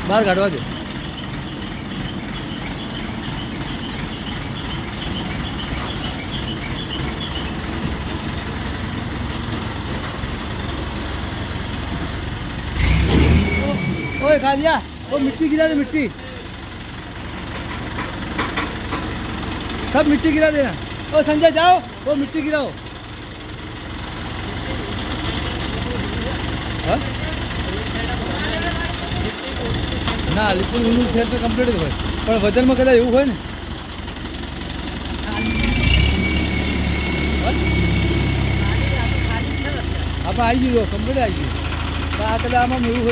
બહાર કાઢવા દે. ओए खा लिया. वो मिट्टी गिरा दे, मिट्टी सब मिट्टी गिरा देना. ओ संजय जाओ, वो मिट्टी गिराओ. हाँ ના લિક્વિડ ઊંડું છે તો કમ્પ્લીટ હોય, પણ વજનમાં કદાચ એવું હોય ને આપણે આવી ગયું કમ્પ્લીટ આવી ગયું. આ કદાચ આમાં એવું હોય